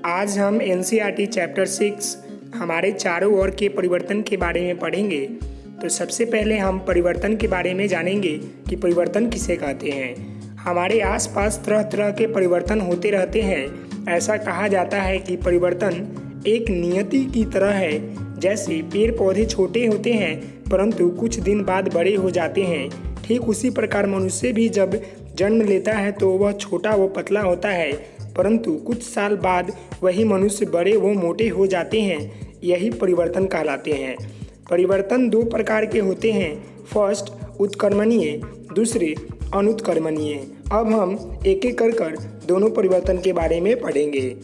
आज हम NCERT chapter 6 हमारे चारों ओर के परिवर्तन के बारे में पढ़ेंगे। तो सबसे पहले हम परिवर्तन के बारे में जानेंगे कि परिवर्तन किसे कहते हैं। हमारे आसपास तरह तरह के परिवर्तन होते रहते हैं। ऐसा कहा जाता है कि परिवर्तन एक नियति की तरह है। जैसे पेड़ पौधे छोटे होते हैं परंतु कुछ दिन बाद बड़े हो जाते हैं, ठीक उसी प्रकार मनुष्य भी जब जन्म लेता है तो वह छोटा व पतला होता है, परंतु कुछ साल बाद वही मनुष्य बड़े व मोटे हो जाते हैं। यही परिवर्तन कहलाते हैं। परिवर्तन दो प्रकार के होते हैं, फर्स्ट उत्कर्मणीय, दूसरे अनुत्कर्मणीय। अब हम एक एक कर दोनों परिवर्तन के बारे में पढ़ेंगे।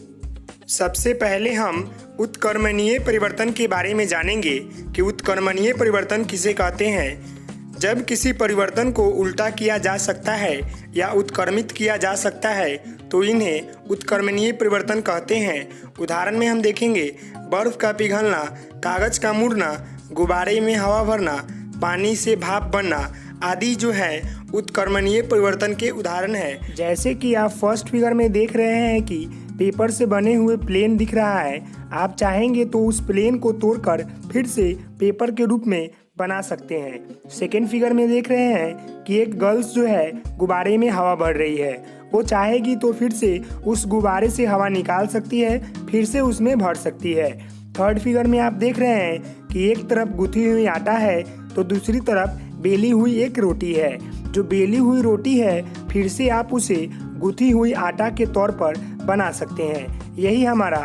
सबसे पहले हम उत्कर्मणीय परिवर्तन के बारे में जानेंगे कि उत्कर्मणीय परिवर्तन किसे कहते हैं। जब किसी परिवर्तन को उल्टा किया जा सकता है या उत्कर्मित किया जा सकता है तो इन्हें उत्कर्मणीय परिवर्तन कहते हैं। उदाहरण में हम देखेंगे बर्फ का पिघलना, कागज का मुड़ना, गुब्बारे में हवा भरना, पानी से भाप बनना आदि जो है उत्कर्मणीय परिवर्तन के उदाहरण है। जैसे कि आप फर्स्ट फिगर में देख रहे हैं कि पेपर से बने हुए प्लेन दिख रहा है। आप चाहेंगे तो उस प्लेन को तोड़कर फिर से पेपर के रूप में बना सकते हैं। सेकेंड फिगर में देख रहे हैं कि एक गर्ल्स जो है गुब्बारे में हवा भर रही है। वो चाहेगी तो फिर से उस गुब्बारे से हवा निकाल सकती है, फिर से उसमें भर सकती है। थर्ड फिगर में आप देख रहे हैं कि एक तरफ गुथी हुई आटा है तो दूसरी तरफ बेली हुई एक रोटी है। जो बेली हुई रोटी है फिर से आप उसे गुथी हुई आटा के तौर पर बना सकते हैं। यही हमारा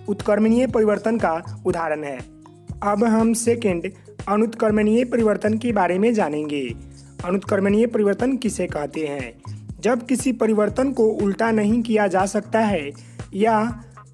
उत्कर्मणीय परिवर्तन का उदाहरण है। अब हम सेकेंड अनुत्कर्मणीय परिवर्तन के बारे में जानेंगे। अनुत्कर्मणीय परिवर्तन किसे कहते हैं? जब किसी परिवर्तन को उल्टा नहीं किया जा सकता है या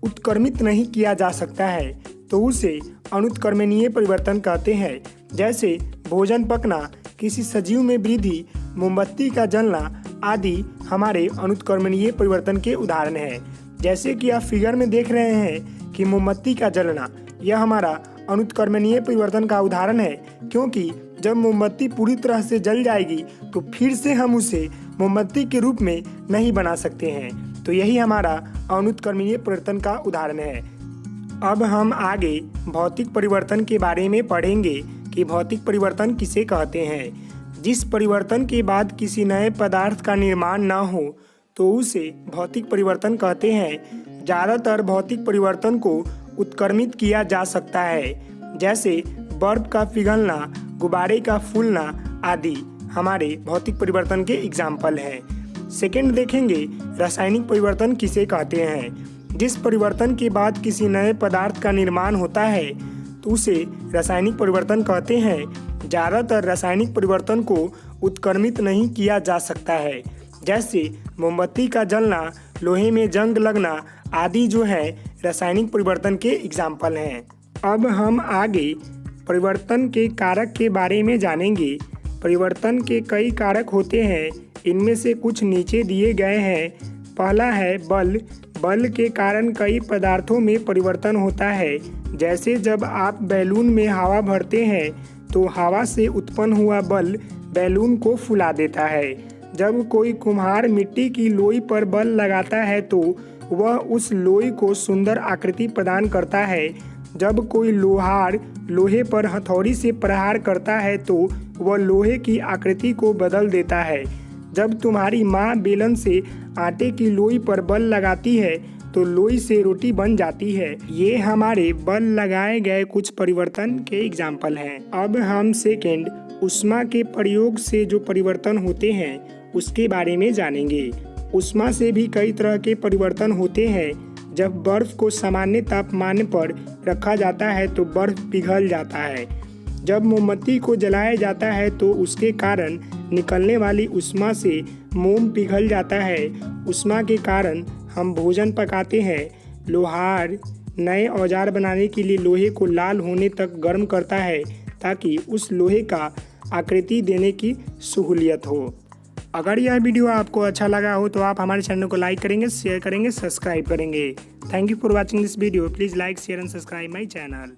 उत्कर्मित नहीं किया जा सकता है तो उसे अनुत्कर्मणीय परिवर्तन कहते हैं। जैसे भोजन पकना, किसी सजीव में वृद्धि, मोमबत्ती का जलना आदि हमारे अनुत्कर्मणीय परिवर्तन के उदाहरण हैं। जैसे कि आप फिगर में देख रहे हैं कि मोमबत्ती का जलना, यह हमारा अनुत्कर्मणीय परिवर्तन का उदाहरण है, क्योंकि जब मोमबत्ती पूरी तरह से जल जाएगी तो फिर से हम उसे मोमबत्ती के रूप में नहीं बना सकते हैं। तो यही हमारा अनुत्कर्मणीय परिवर्तन का उदाहरण है। अब हम आगे भौतिक परिवर्तन के बारे में पढ़ेंगे कि भौतिक परिवर्तन किसे कहते हैं। जिस परिवर्तन के बाद किसी नए पदार्थ का निर्माण न हो तो उसे भौतिक परिवर्तन कहते हैं। ज़्यादातर भौतिक परिवर्तन को उत्कर्मित किया जा सकता है, जैसे बर्फ का पिघलना, गुब्बारे का फूलना आदि हमारे भौतिक परिवर्तन के एग्जाम्पल हैं। सेकेंड देखेंगे रासायनिक परिवर्तन किसे कहते हैं। जिस परिवर्तन के बाद किसी नए पदार्थ का निर्माण होता है तो उसे रासायनिक परिवर्तन कहते हैं। ज़्यादातर रासायनिक परिवर्तन को उत्कर्मित नहीं किया जा सकता है, जैसे मोमबत्ती का जलना, लोहे में जंग लगना आदि जो है रासायनिक परिवर्तन के एग्जाम्पल हैं। अब हम आगे परिवर्तन के कारक के बारे में जानेंगे। परिवर्तन के कई कारक होते हैं, इनमें से कुछ नीचे दिए गए हैं। पहला है बल। बल के कारण कई पदार्थों में परिवर्तन होता है। जैसे जब आप बैलून में हवा भरते हैं तो हवा से उत्पन्न हुआ बल बैलून को फुला देता है। जब कोई कुम्हार मिट्टी की लोई पर बल लगाता है तो वह उस लोई को सुंदर आकृति प्रदान करता है। जब कोई लोहार लोहे पर हथौड़ी से प्रहार करता है तो वह लोहे की आकृति को बदल देता है। जब तुम्हारी माँ बेलन से आटे की लोई पर बल लगाती है तो लोई से रोटी बन जाती है। ये हमारे बल लगाए गए कुछ परिवर्तन के एग्जाम्पल हैं। अब हम सेकेंड ऊष्मा के प्रयोग से जो परिवर्तन होते हैं उसके बारे में जानेंगे। ऊष्मा से भी कई तरह के परिवर्तन होते हैं। जब बर्फ को सामान्य तापमान पर रखा जाता है तो बर्फ पिघल जाता है। जब मोमबत्ती को जलाया जाता है तो उसके कारण निकलने वाली ऊष्मा से मोम पिघल जाता है। ऊष्मा के कारण हम भोजन पकाते हैं। लोहार नए औजार बनाने के लिए लोहे को लाल होने तक गर्म करता है ताकि उस लोहे का आकृति देने की सहूलियत हो। अगर यह वीडियो आपको अच्छा लगा हो तो आप हमारे चैनल को लाइक करेंगे, शेयर करेंगे, सब्सक्राइब करेंगे। Thank you for watching this video. Please like, share and subscribe my channel.